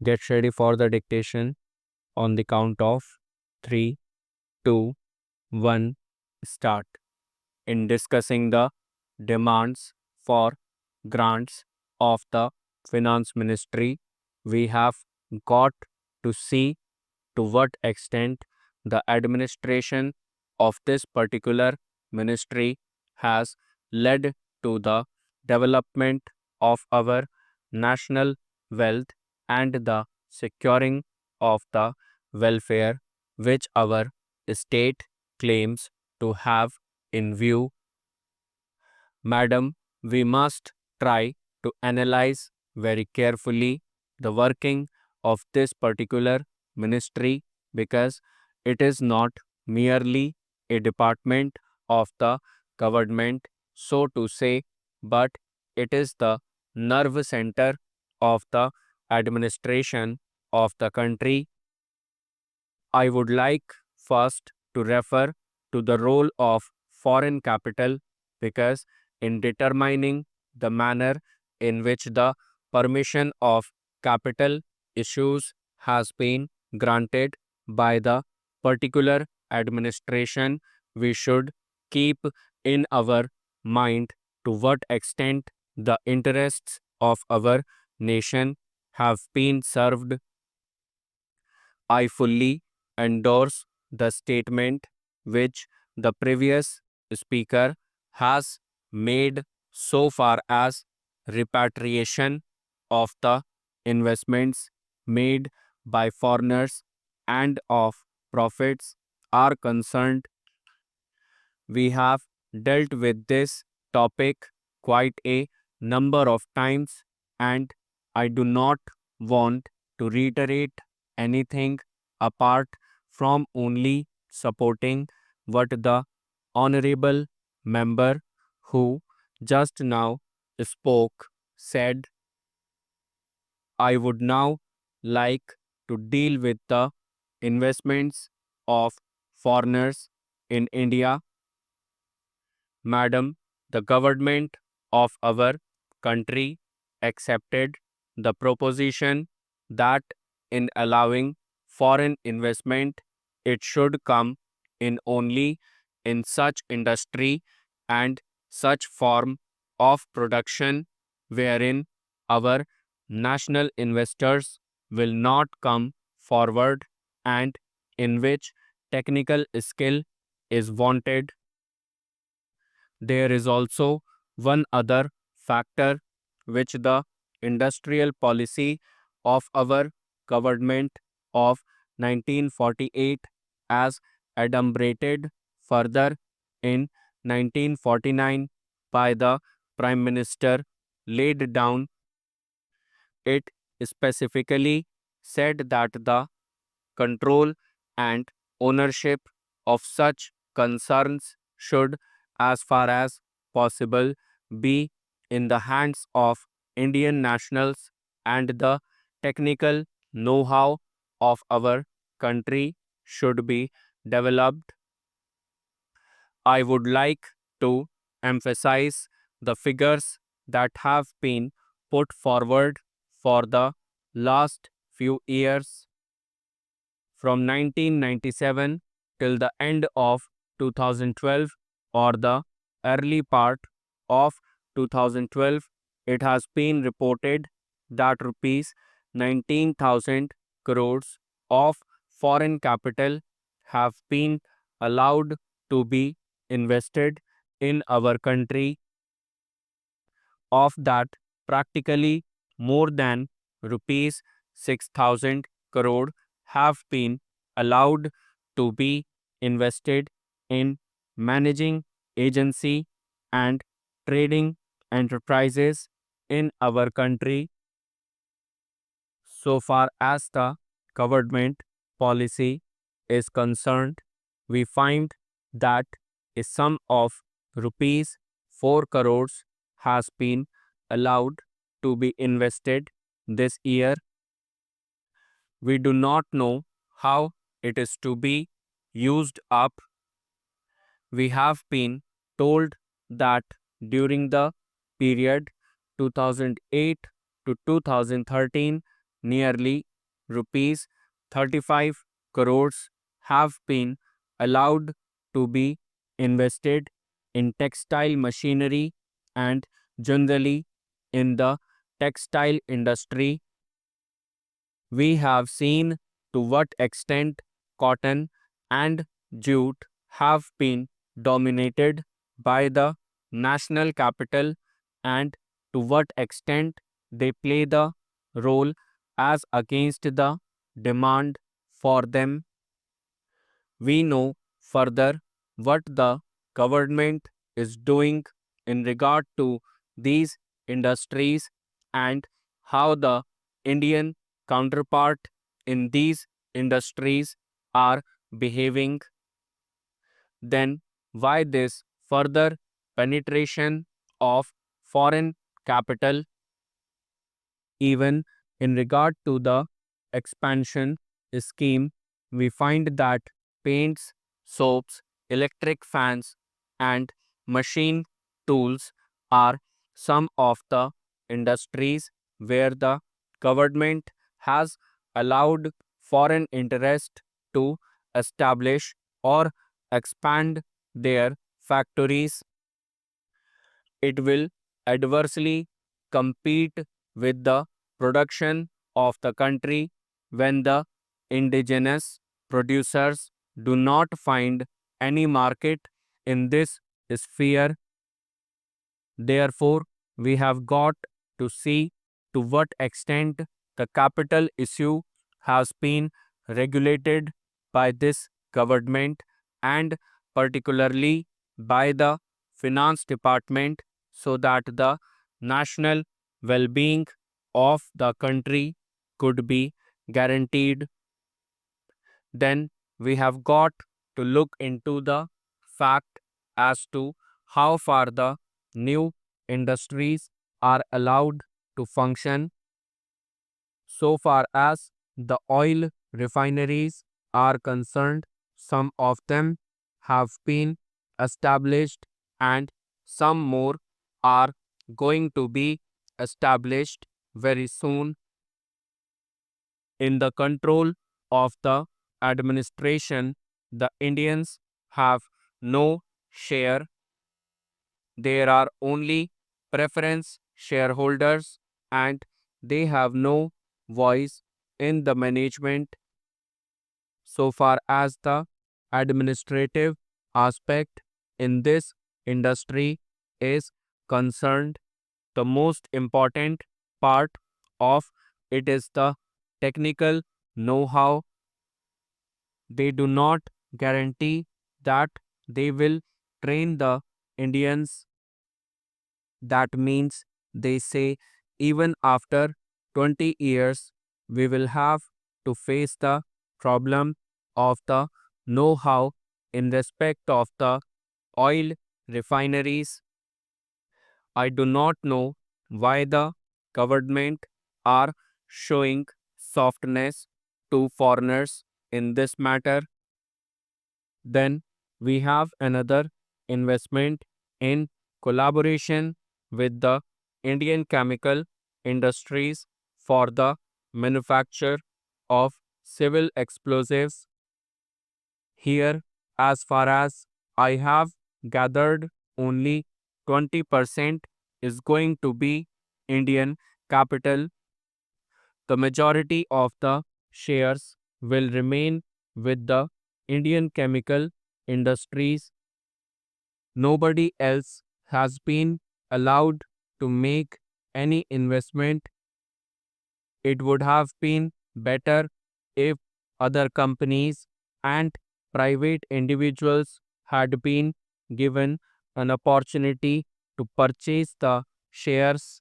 Get ready for the dictation on the count of 3, 2, 1, start. In discussing the demands for grants of the Finance Ministry, we have got to see to what extent the administration of this particular ministry has led to the development of our national wealth and the securing of the welfare which our state claims to have in view. Madam, we must try to analyze very carefully the working of this particular ministry because it is not merely a department of the government, so to say, but it is the nerve center of the administration of the country. I would like first to refer to the role of foreign capital because in determining the manner in which the permission of capital issues has been granted by the particular administration, we should keep in our mind to what extent the interests of our nation have been served. I fully endorse the statement which the previous speaker has made so far as repatriation of the investments made by foreigners and of profits are concerned. We have dealt with this topic quite a number of times, and I do not want to reiterate anything apart from only supporting what the honorable member who just now spoke said. I would now like to deal with the investments of foreigners in India. Madam, the government of our country accepted the proposition that in allowing foreign investment, it should come in only in such industry and such form of production wherein our national investors will not come forward and in which technical skill is wanted. There is also one other factor which the industrial policy of our government of 1948 as adumbrated further in 1949 by the Prime Minister laid down. It specifically said that the control and ownership of such concerns should, as far as possible, be in the hands of Indian nationals and the technical know how of our country should be developed. I would like to emphasize the figures that have been put forward for the last few years from 1997 till the end of 2012 or the early part of 2012, it has been reported that rupees 19,000 crores of foreign capital have been allowed to be invested in our country. Of that, practically more than rupees 6,000 crore have been allowed to be invested in managing agency and trading enterprises in our country. So far as the government policy is concerned, we find that a sum of rupees 4 crores has been allowed to be invested this year. We do not know how it is to be used up. We have been told that during the period 2008 to 2013, nearly rupees 35 crores have been allowed to be invested in textile machinery and generally in the textile industry. We have seen to what extent cotton and jute have been dominated by the national capital and to what extent they play the role as against the demand for them. We know further what the government is doing in regard to these industries and how the Indian counterpart in these industries are behaving. Then why this further penetration of foreign capital? Even in regard to the expansion scheme, we find that paints, soaps, electric fans, and machine tools are some of the industries where the government has allowed foreign interest to establish or expand their factories. It will adversely compete with the production of the country when the indigenous producers do not find any market in this sphere. Therefore, we have got to see to what extent the capital issue has been regulated by this government and particularly by the finance department so that the national well being of the country could be guaranteed. Then we have got to look into the fact as to how far the new industries are allowed to function. So far as the oil refineries are concerned, some of them have been established and some more are going to be established very soon. In the control of the administration, the Indians have no share. There are only preference shareholders and they have no voice in the management. So far as the administrative aspect in this industry is concerned, the most important part of it is the technical know how. They do not guarantee that they will train the Indians. That means they say even after 20 years, we will have to face the problem of the know how in respect of the oil refineries. I do not know why the government are showing softness to foreigners in this matter. Then we have another investment in collaboration with the Indian chemical industries for the manufacture of civil explosives. Here, as far as I have gathered, only 20% is going to be Indian capital. The majority of the shares will remain with the Indian chemical industries. Nobody else has been allowed to make any investment. It would have been better if other companies and private individuals had been given an opportunity to purchase the shares.